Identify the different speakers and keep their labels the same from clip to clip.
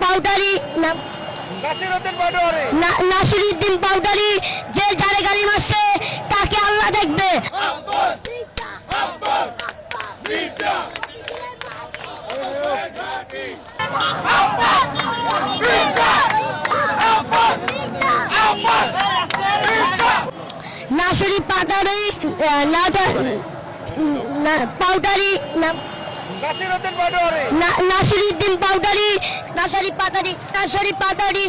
Speaker 1: Powdery Nasiruddin powdery যে যারে গালি মারছে তাকে আল্লাহ দেখবে। Nasiri powdery powdery Nasiruddin powdery Nasiri powdery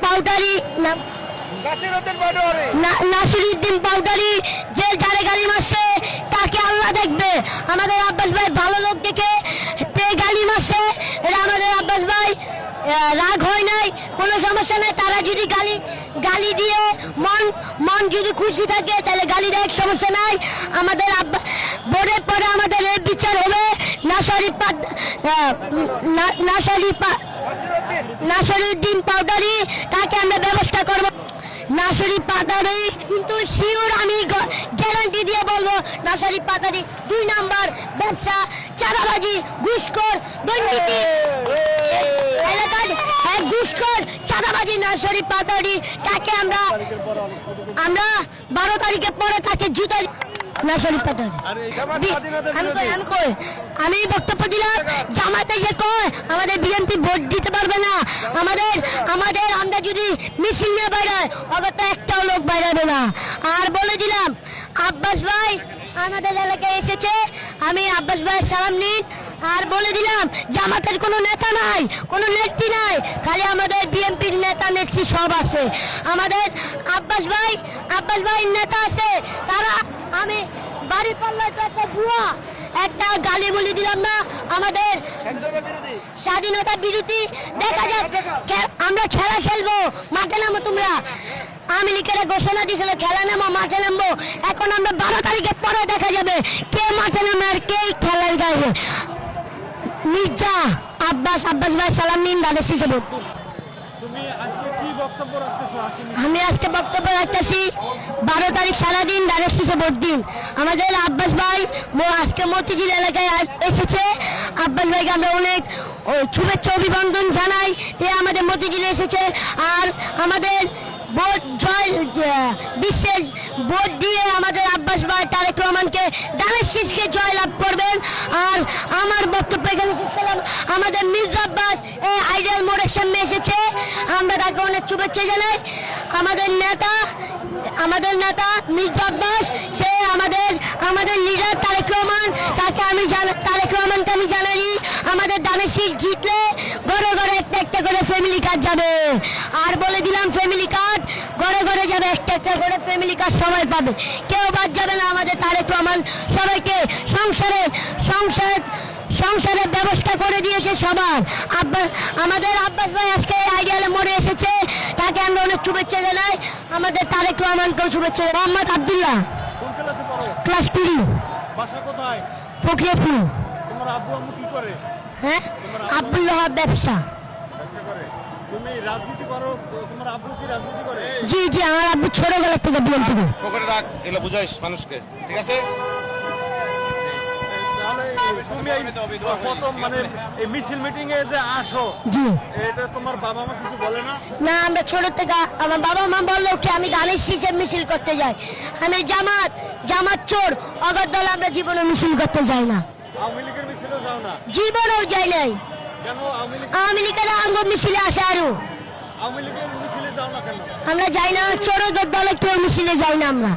Speaker 1: powdery Nasiruddin powdery যে যারে গালি মারছে তাকে আল্লাহ দেখবে। আমাদের আব্বাস ভাই ভালো লোক দেখে গালি মারছে, এটা আমাদের আব্বাস ভাই রাগ হয় নাই, কোনো সমস্যা নাই। তারা যদি গালি দিয়ে মন যদি খুশি থাকে তাহলে গালি দেয়, সমস্যা নাই। আমাদের বোর্ডের পরে আমাদের এর বিচার হবে। নাসিরউদ্দিন পাউডারি তাকে আমরা ব্যবস্থা করব। নাসিরি পাউডারি কিন্তু শিওর আমি গ্যারান্টি দিয়ে বলবো, নাসিরি পাউডারি 2 নাম্বার ব্যবসা, চাঁদাবাজি, ঘুষখোর, দুর্নীতি এলাকায় ঘুষখোর, চাঁদাবাজি নাসিরি পাউডারি তাকে আমরা 12 তারিখের পরে তাকে জুতা নাসিরি পাউডারি। আমি বক্তব্য দিলাম, জামাতে যে কয় আমাদের বিএনপি ভোট দিতে পারবে না, আমাদের আমরা যদি মিছিল নিয়ে বাইরে অগত্যা একটাও লোক বাইরে না। আর বলে দিলাম আব্বাস ভাই আমাদের এলাকায় এসেছে, আমি আব্বাস ভাইয়ের সালাম নিন। আর বলে দিলাম জামাতের কোনো নেতা নাই, কোনো নেত্রী নাই, খালি আমাদের বিএনপির নেতা নেত্রী সব আছে। আমাদের আব্বাস ভাই নেতা আছে, তারা আমি বাড়ি পাল্লায় তো একটা ভুয়া একটা গালি বলে দিলাম না, আমাদের স্বাধীনতা বিরোধী। দেখা যাক আমরা খেলা খেলবো, মাঠে নামো তোমরা। আওয়ামী লীগের ঘোষণা দিয়েছিল খেলা নামো, মাঠে নামবো। এখন আমরা 12 তারিখের পরে দেখা যাবে কে মাঠে নামে আর কে খেলায় গায়ে। মির্জা আব্বাস ভাই সালাম নিন, দাদের শিশু ভর্তি। আমি আজকে বক্তব্য রাখতেছি 12 তারিখ সারাদিন দাদের শিশু ভোট দিন। আমাদের আব্বাস ভাই আজকে মতিঝিল এলাকায় এসেছে, আব্বাস ভাইকে আমরা অনেক শুভেচ্ছা অভিনন্দন জানাই। আমাদের মতিঝিলে এসেছে, আর আমাদের ভোট বিশেষ ভোট দিয়ে আমাদের আব্বাস ভাই তারেক রহমানকে দানের শীষকে জয়লাভ করবেন। আর আমার বক্তব্য এখানে শেষ করলাম। আমাদের মির্জা আব্বাস এই আইডিয়াল মোড়ের সামনে এসেছে, আমরা তাকে অনেক শুভেচ্ছা জানাই। আমাদের নেতা মির্জা আব্বাস, সে আমাদের লিডার তারেক রহমানকে আমি জানাই আমাদের দানের শীষ জিতলে ঘরে ঘরে একটা করে ফ্যামিলি কার্ড যাবে। আর বলে দিলাম ফ্যামিলি কার্ড ঘরে ঘরে যাবে, একটা করে ফ্যামিলি কার্ড সবাই পাবে, কেউ বাদ যাবে না। আমাদের তারেক রহমান সবাইকে সংসারের ব্যবস্থা করে দিয়েছে সবার। আমাদের আব্বাস ভাই আজকে আইডিয়ালে মোড়ে এসেছে, তাকে আমরা অনেক শুভেচ্ছা জানাই। আমাদের তারেক রহমানকেও শুভেচ্ছা। মোহাম্মদ আব্দুল্লাহ, ক্লাস 3।
Speaker 2: বাসা কোথায়?
Speaker 1: ফকিরপুর।
Speaker 2: তোমার আব্বু আম্মু কি করে?
Speaker 1: হ্যাঁ, আব্দুল্লাহ ব্যবসা
Speaker 2: করে। তুমি রাজনীতি করো, তোমার আব্বু কি রাজনীতি করে?
Speaker 1: জি, আমার আব্বু ছোটবেলা থেকে বিএনপি।
Speaker 3: পকেটে রাখ, এগুলো বুঝাইস মানুষকে, ঠিক আছে?
Speaker 2: মিছিল মিটিং এ যে আসো,
Speaker 1: জি,
Speaker 2: এটা তোমার বাবা মা কিছু বলে না?
Speaker 1: না, আমরা ছোট থেকে আমার বাবা মা বললো কি আমি ধানের শীষের মিছিল করতে যাই। আমি জামাত চোর অগরদল, আমরা জীবনে মিছিল করতে যাই না।
Speaker 2: আওয়ামী লীগের মিছিলেও যাও না?
Speaker 1: জীবনেও যাই নাই।
Speaker 2: কেন?
Speaker 1: আওয়ামী লীগের আঙ্গ মিছিলে আসে আরো।
Speaker 2: আওয়ামী লীগের মিছিলে যাও না কেন?
Speaker 1: আমরা যাই না, চোর দলে কেউ মিছিলে যাই না আমরা।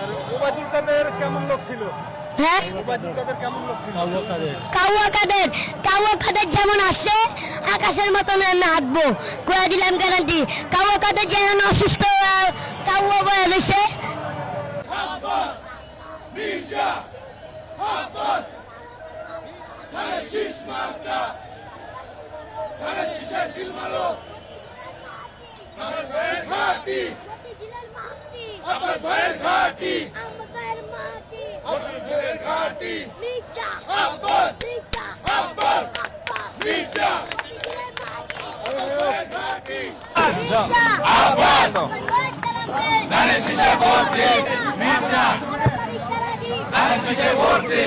Speaker 2: আর ওবায়দুল কাদের কেমন লোক ছিল?
Speaker 1: হ্যাঁ,
Speaker 2: ওবায়দুল কাদের কেমন লোক ছিল?
Speaker 1: কাউয়া কাদের যেমন আসে আকাশের মতন আমি হাঁটবো, করে দিলাম গ্যারান্টি। কাউয়া কাদের যেমন অসুস্থ কাউয়া বয়ে গেছে।
Speaker 4: Dale, si se vote, Mirja. Dale, si se vote.